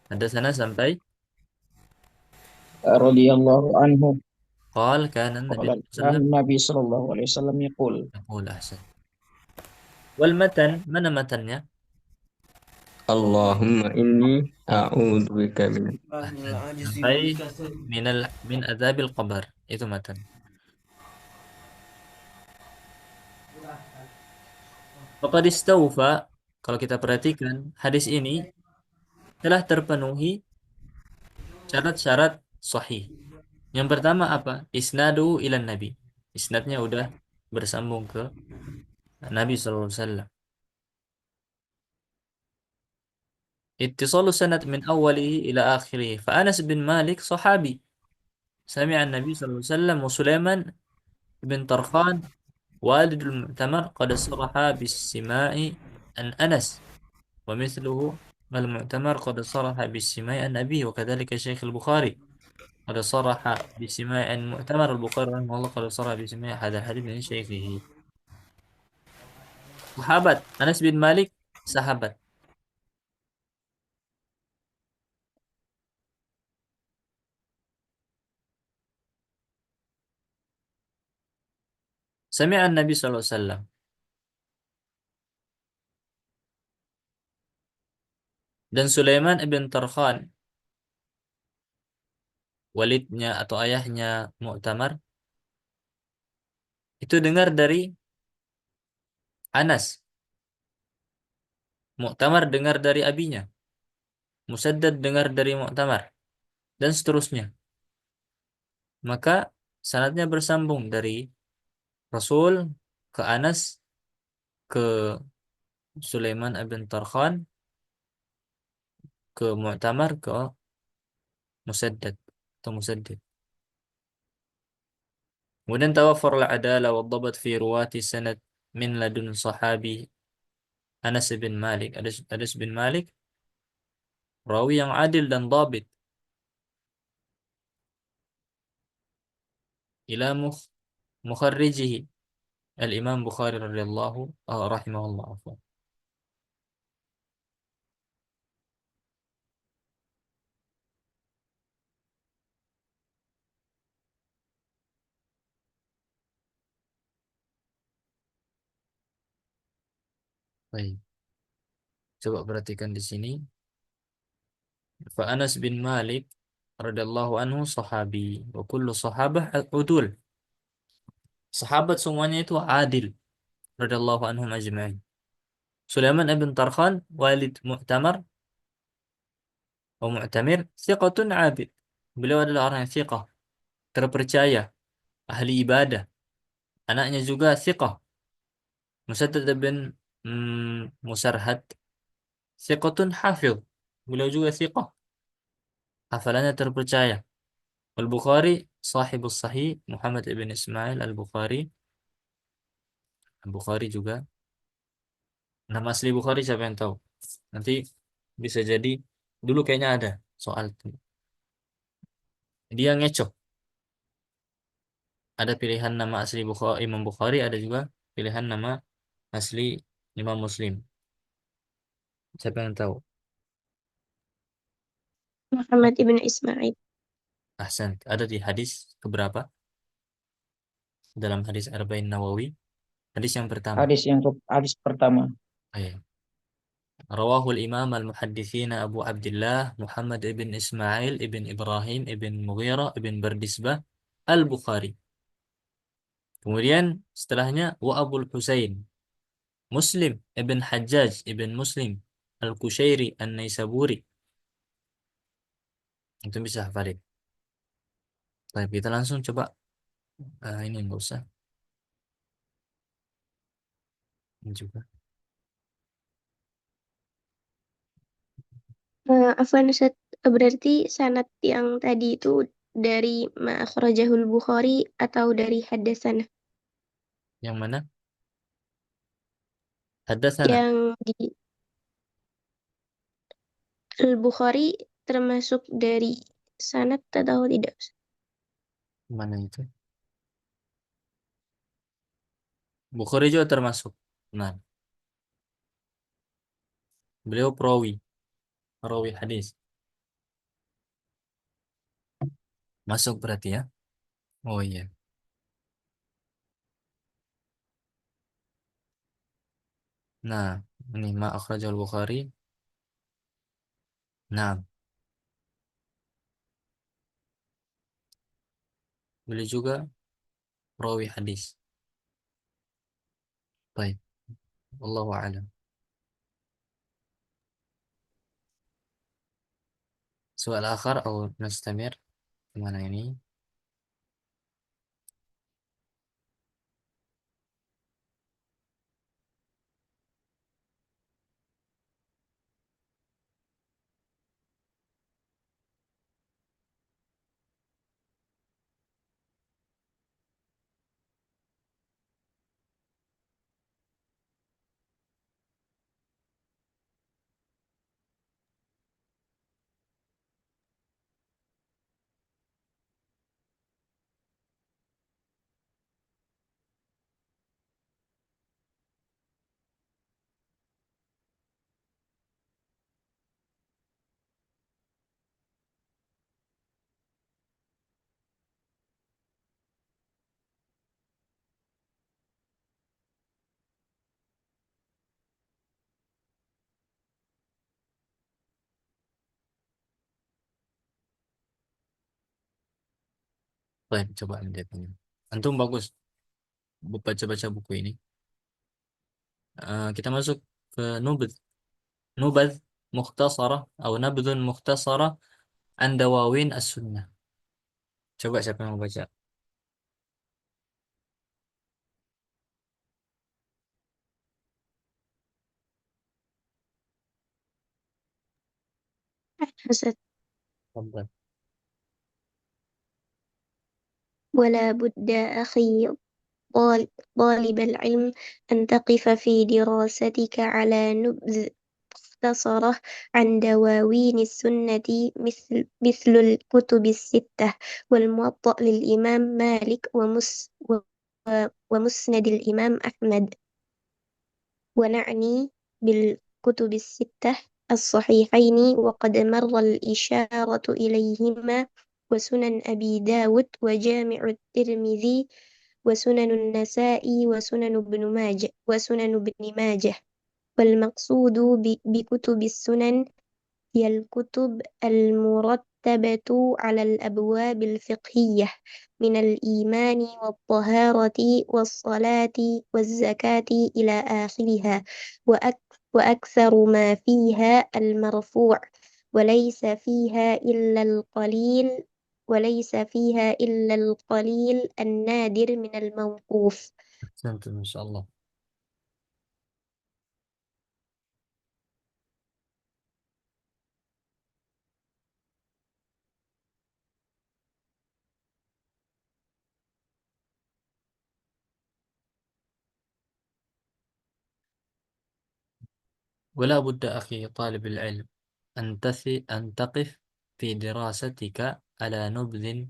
حدثنا sampai رضي الله عنه قال كان النبي قال صلى الله عليه كان وسلم النبي صلى الله عليه وسلم يقول يقول أحسن. والمتن من متنnya؟ Allahumma inni a'udzubika min أحسن sampai min adzabil qabr itu matan. Faqad istawfa, kalau kita perhatikan hadis ini telah terpenuhi syarat-syarat sahih. Yang pertama apa? Isnadu ilan nabi. Isnadnya udah bersambung ke Nabi sallallahu alaihi wasallam. Ittisalu sanad min awwalihi ila akhirih. Fa Anas bin Malik sahabi. Sami'a an-nabi sallallahu alaihi wasallam wa Sulaiman bin Tarkhan والد المؤتمر قد صرح بالسماء عن أنس ومثله المؤتمر قد صرح بالسماء عن أبيه وكذلك الشيخ البخاري قد صرح بالسماء عن المؤتمر. البخاري رحمه الله قد صرح بالسماء هذا الحديث من شيخه. Sahabat Anas bin Malik, sahabat. Sami'an Nabi sallallahu alaihi wasallam. Dan Sulaiman ibn Tarkhan, walidnya atau ayahnya Mu'tamar, itu dengar dari Anas. Mu'tamar dengar dari abinya. Musaddad dengar dari Mu'tamar. Dan seterusnya. Maka sanadnya bersambung dari Rasul ke Anas ke Sulaiman ibn Tarkhan ke Mu'tamar ke Musaddad atau Musaddid. Kemudian tawaffar al-adalah wa dhabat fi ruwati sanad min ladun sahabi Anas bin Malik. Anas bin Malik rawi yang adil dan dhabit ila mukharrijihi al-Imam Bukhari radhiyallahu rahimahullah afwan. Baik. Coba perhatikan di sini. Fa Anas bin Malik radhiyallahu anhu sahabi wa kullu sahabah udul. Sahabat semuanya itu adil radhiyallahu anhum ajma'in. Sulaiman ibn Tarkhan walid Mu'tamar atau Mu'tamir thiqatun abid. Beliau adalah orang yang thiqah, terpercaya, ahli ibadah. Anaknya juga thiqah. Musaddad bin Musarhad, thiqatun hafidh. Beliau juga thiqah, hafalannya terpercaya. Al-Bukhari, sahibus sahih, Muhammad ibn Ismail Al-Bukhari. Al-Bukhari juga. Nama asli Bukhari siapa yang tahu? Nanti bisa jadi, dulu kayaknya ada soal itu. Dia ngecoh. Ada pilihan nama asli Bukhari, Imam Bukhari, ada juga pilihan nama asli Imam Muslim. Siapa yang tahu? Muhammad ibn Ismail. Ahsan. Ada di hadis keberapa? Dalam hadis Arba'in Nawawi. Hadis yang pertama. Hadis pertama. Ayo. Rawahul Imam Al-Muhaddithina Abu Abdullah Muhammad ibn Ismail ibn Ibrahim ibn Mughirah ibn Bardisbah Al-Bukhari. Kemudian setelahnya wa Abul Husain Muslim ibn Hajjaj ibn Muslim Al-Kushairi An-Naisaburi. Itu bisa hafalin. Baik, kita langsung coba. Ini enggak usah. Ini juga. Afwan Ustaz, berarti sanad yang tadi itu dari ma akhrajahul Bukhari atau dari haddatsana? Yang mana? Hadatsana. Yang di Al-Bukhari termasuk dari sanad atau tidak, Ustaz? Mana itu? Bukhari juga termasuk. Nah, beliau perawi hadis. Masuk berarti ya. Oh iya. Nah, ini ma akhrajal Bukhari. Nah, beliau juga perawi hadis. Baik. Wallahu a'lam. Soal akhir atau nastamir? Kemana ini? Baik, coba lihat ini. Antum bagus baca-baca buku ini. Kita masuk ke nubad mukhtasarah atau nabdun mukhtasarah an dawawin as-sunnah. Coba siapa yang mau baca? Ustaz, Tafadhal. wala budda akhi طالب العلم أن تقف في دراستك على نبذ مختصرة عن دواوين السنة مثل الكتب الستة والموطأ للإمام مالك ومسند الإمام أحمد. ونعني بالكتب الستة الصحيحين وقد مر الإشارة إليهما وسنن أبي داود وجامع الترمذي وسنن النسائي وسنن ابن ماجه. والمقصود بكتب السنن هي الكتب المرتبة على الأبواب الفقهية من الإيمان والطهارة والصلاة والزكاة إلى آخرها، وأكثر ما فيها المرفوع، وليس فيها إلا القليل النادر من الموقوف. Ahsantum, insyaallah. ولا بد أخي طالب العلم أن تقف في دراستك على نبذ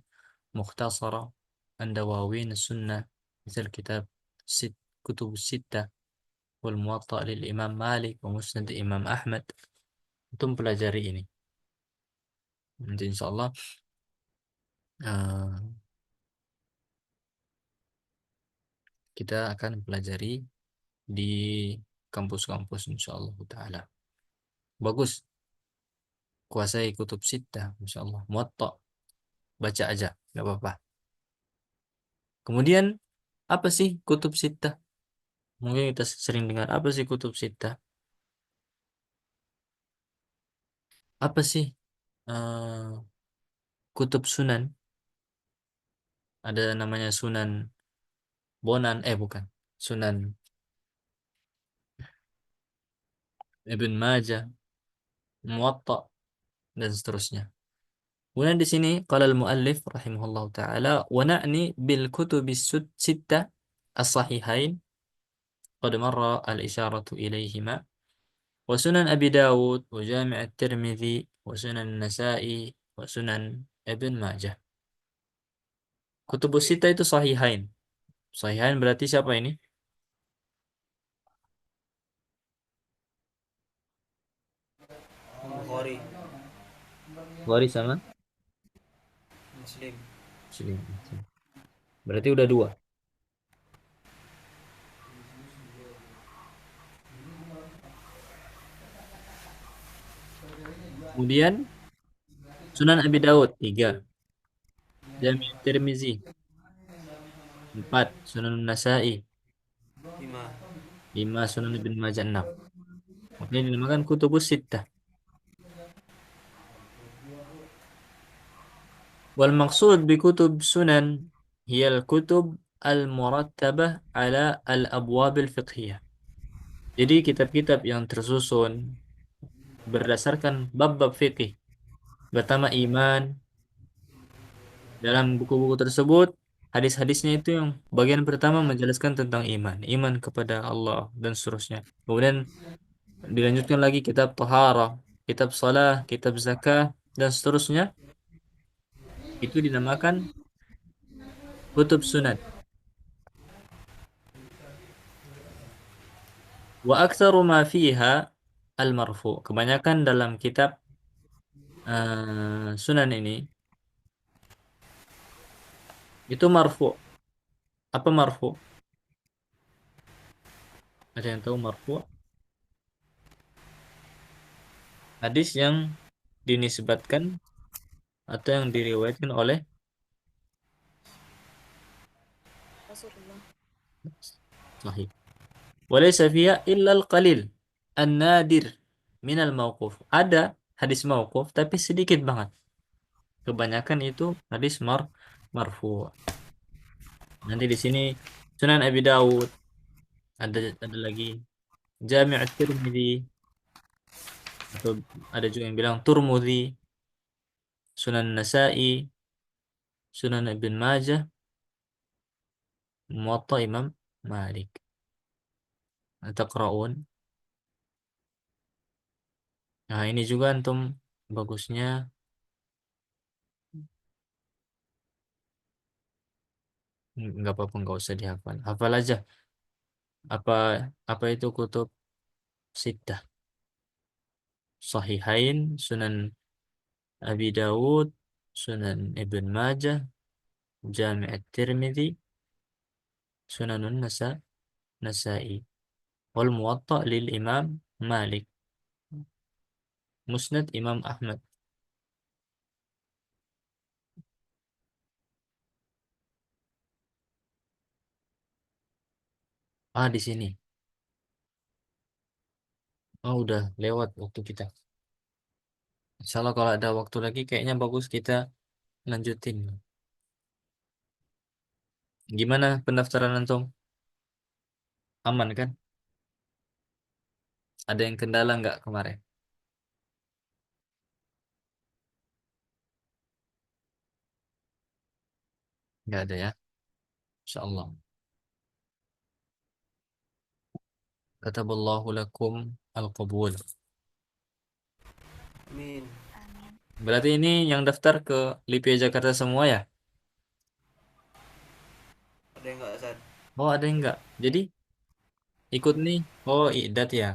مختصرة عن دواوين السنة، مثل ست كتب الستة والموطأ للإمام مالك ومسند الإمام أحمد. Antum pelajari ini. Nanti insya Allah kita akan pelajari di kampus-kampus insya Allah Ta'ala. Bagus, kuasai kutub sittah, insya Allah. Muwatta, baca aja, nggak apa-apa. Kemudian, apa sih kutub sittah? Mungkin kita sering dengar, apa sih kutub sittah? Apa sih eh, kutub sunan? Ada namanya Sunan Bonan, bukan. Sunan Ibn Majah, Muwatta, dan seterusnya. Kemudian di sini qala al-muallif rahimahullahu taala wa na'ni bil kutubis sittah as-sahihain qad marra al-isyaratu ilaihima wa sunan Abi Dawud wa Jami' at-Tirmidzi wa sunan Nasa'i wa sunan Ibn Majah. Kutubus sittah itu sahihain. Sahihain berarti siapa ini? Bukhari, Bukhari sama Muslim. Muslim. Berarti udah dua. Kemudian Sunan Abi Dawud tiga, Jami' at-Tirmidzi empat, Sunan Nasa'i 5. lima, Sunan Ibn Majah enam. Makanya dinamakan kutubus sittah. Wal maqsud bi kutub sunan hiya al kutub al murattabah ala al abwab al fiqhiyah. Jadi kitab-kitab yang tersusun berdasarkan bab-bab fikih. Pertama iman. Dalam buku-buku tersebut hadis-hadisnya itu yang bagian pertama menjelaskan tentang iman, iman kepada Allah dan seterusnya. Kemudian dilanjutkan lagi kitab taharah, kitab salah, kitab zakah dan seterusnya. Itu dinamakan kutub sunan. Wa aktsaru ma fiha al-marfu. Kebanyakan dalam kitab sunan ini itu marfu. Apa marfu? Ada yang tahu marfu? Hadis yang dinisbatkan atau yang diriwayatkan oleh Rasulullah. sahih. Walaysa fiha illa al-qalil an-nadir minal mauquf. Ada hadis mauquf tapi sedikit banget. Kebanyakan itu hadis marfu. Nanti di sini Sunan Abi Dawud, ada lagi Jami' at-Tirmidzi, atau ada juga yang bilang Turmudi, Sunan Nasa'i, Sunan Ibn Majah, Muwatta Imam Malik. Taqra'un. Nah, ini juga antum bagusnya nggak apa-apa, nggak usah dihafal. Hafal aja apa apa itu kutub sittah. Sahihain, Sunan Abi Dawud, Sunan Ibn Majah, Jami' at-Tirmidzi, Sunanun Nasa'i, wal Muwatta lil Imam Malik, Musnad Imam Ahmad. Di sini. Udah lewat waktu kita. Insya Allah kalau ada waktu lagi kayaknya bagus kita lanjutin. Gimana pendaftaran antum? Aman kan? Ada yang kendala nggak kemarin? Nggak ada ya? Insya Allah. Kataballahu lakum Al-Qabul. Amin. Amin. Berarti ini yang daftar ke LIPI Jakarta semua ya? Ada yang enggak Ustaz? Oh, ada yang enggak? Jadi ikut nih. Oh, idat ya.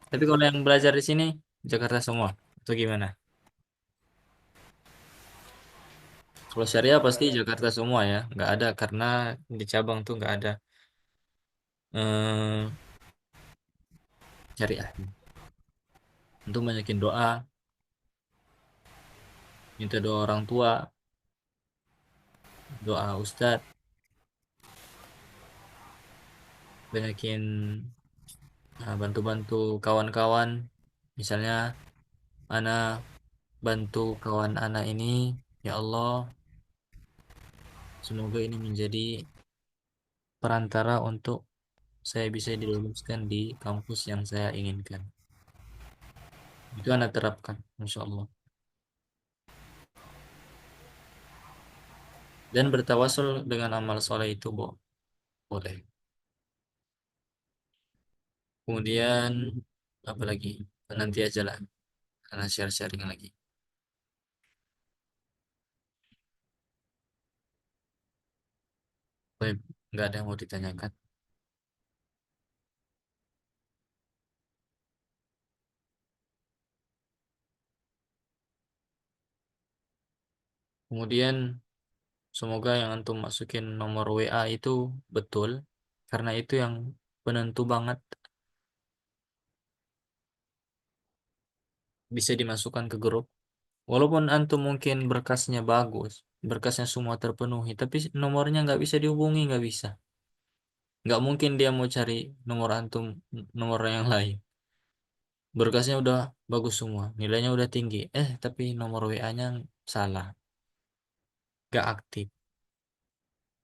Tapi kalau yang belajar di sini Jakarta semua. Itu gimana? Kalau syariah Enggak pasti ada. Jakarta semua ya. Nggak ada karena di cabang tuh nggak ada eh, syariah. Untuk banyakin doa, minta doa orang tua, doa ustadz, banyakin bantu-bantu kawan-kawan. Misalnya, ana bantu kawan ana ini, ya Allah, semoga ini menjadi perantara untuk saya bisa diluluskan di kampus yang saya inginkan. Itu anak terapkan, insya Allah. Dan bertawasul dengan amal soleh itu boleh. Kemudian apa lagi? Nanti aja lah, karena share-sharing lagi. Baik, nggak ada yang mau ditanyakan. Kemudian semoga yang antum masukin nomor WA itu betul, karena itu yang penentu banget bisa dimasukkan ke grup. Walaupun antum mungkin berkasnya bagus, berkasnya semua terpenuhi, tapi nomornya nggak bisa dihubungi, nggak bisa. Nggak mungkin dia mau cari nomor antum, nomor yang lain. Berkasnya udah bagus semua, nilainya udah tinggi. Tapi nomor WA-nya salah, nggak aktif,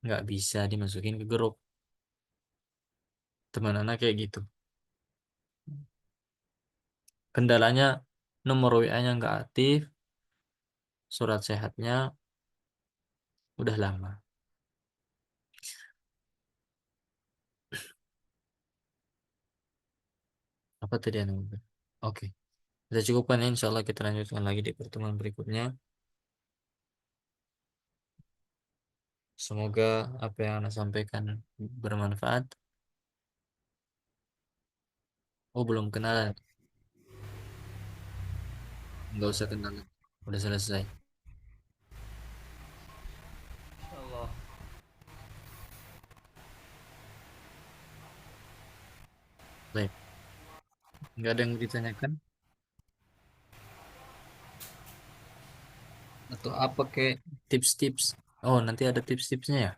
nggak bisa dimasukin ke grup. Teman anak kayak gitu. Kendalanya nomor WA-nya nggak aktif, surat sehatnya udah lama. Apa tadi yang nomor? Oke, kita cukupkan ya. Insya Allah kita lanjutkan lagi di pertemuan berikutnya. Semoga apa yang Anda sampaikan bermanfaat. Oh, belum kenalan. Nggak usah kenalan. Udah selesai. Insyaallah. Baik. Nggak ada yang mau ditanyakan? Atau apa kayak tips-tips? Oh, nanti ada tips-tipsnya ya?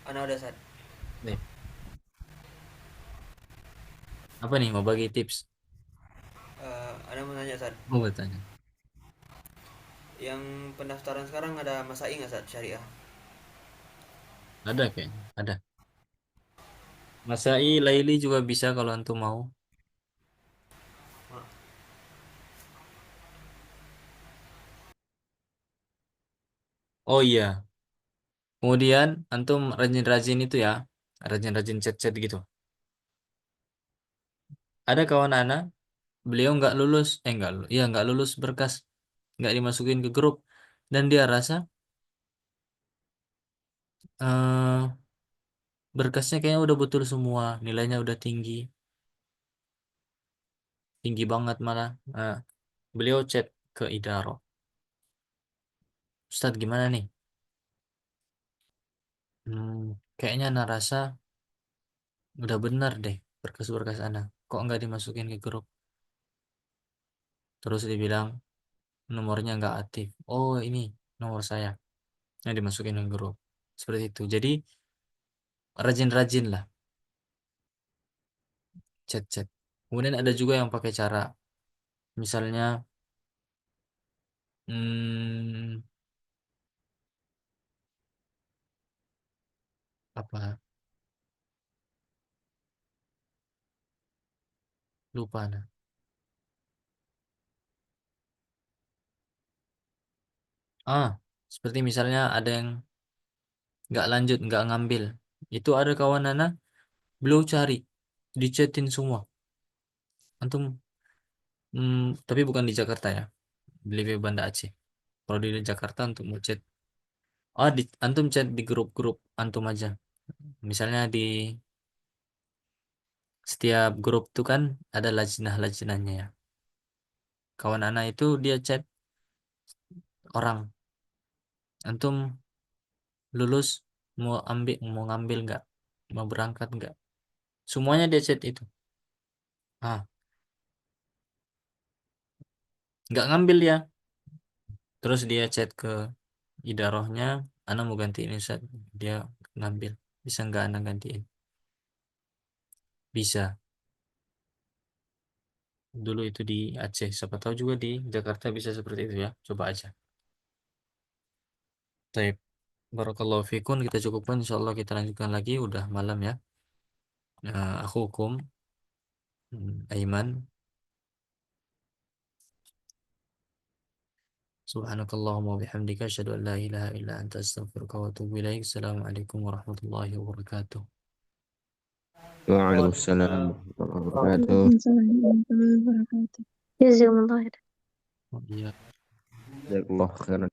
Ana udah Ustaz. Baik. Apa nih mau bagi tips? Ana mau nanya Ustaz. Mau bertanya. Yang pendaftaran sekarang ada Masai nggak Ustaz syariah? Ada kayaknya. Ada. Masai Laili juga bisa kalau antum mau. Ma- Oh iya. Kemudian antum rajin-rajin itu ya. Rajin-rajin chat-chat gitu. Ada kawan anak, beliau nggak lulus. Nggak lulus berkas. Nggak dimasukin ke grup. Dan dia rasa eh berkasnya kayaknya udah betul semua. Nilainya udah tinggi. Tinggi banget malah. Nah, beliau chat ke Idaro. Ustadz gimana nih? Kayaknya Ana rasa udah benar deh berkas-berkas Ana. Kok nggak dimasukin ke grup? Terus dia bilang nomornya nggak aktif. Oh ini nomor saya yang dimasukin ke grup. Seperti itu. Jadi rajin-rajin lah chat-chat. Kemudian ada juga yang pakai cara misalnya hmm, apa lupa nah. Ah, seperti misalnya ada yang nggak lanjut, nggak ngambil. Itu ada kawan Ana, beliau cari, dichatin semua. Antum, tapi bukan di Jakarta ya, beli di Banda Aceh. Kalau di Jakarta untuk mau chat, antum chat di grup-grup antum aja. Misalnya di setiap grup tuh kan ada lajnah-lajnahnya ya. Kawan Ana itu dia chat orang, antum lulus mau ngambil nggak, mau berangkat nggak, semuanya dia chat itu. Nggak ngambil ya, terus dia chat ke idarohnya, Ana mau gantiin Ustaz, dia ngambil, bisa nggak Ana gantiin? Bisa. Dulu itu di Aceh, siapa tahu juga di Jakarta bisa seperti itu ya, coba aja. Baik, barakallahu fikun, kita cukupkan, insyaallah kita lanjutkan lagi, udah malam ya. Aku hukum Aiman. Subhanakallahumma wa bihamdika asyhadu an la ilaha illa anta astaghfiruka wa atubu ilaik. Assalamualaikum warahmatullahi wabarakatuh. Waalaikumsalam warahmatullahi wabarakatuh. Waalaikumsalam warahmatullahi wabarakatuh. Jazakumullah. Iya. Jazakallah khairan.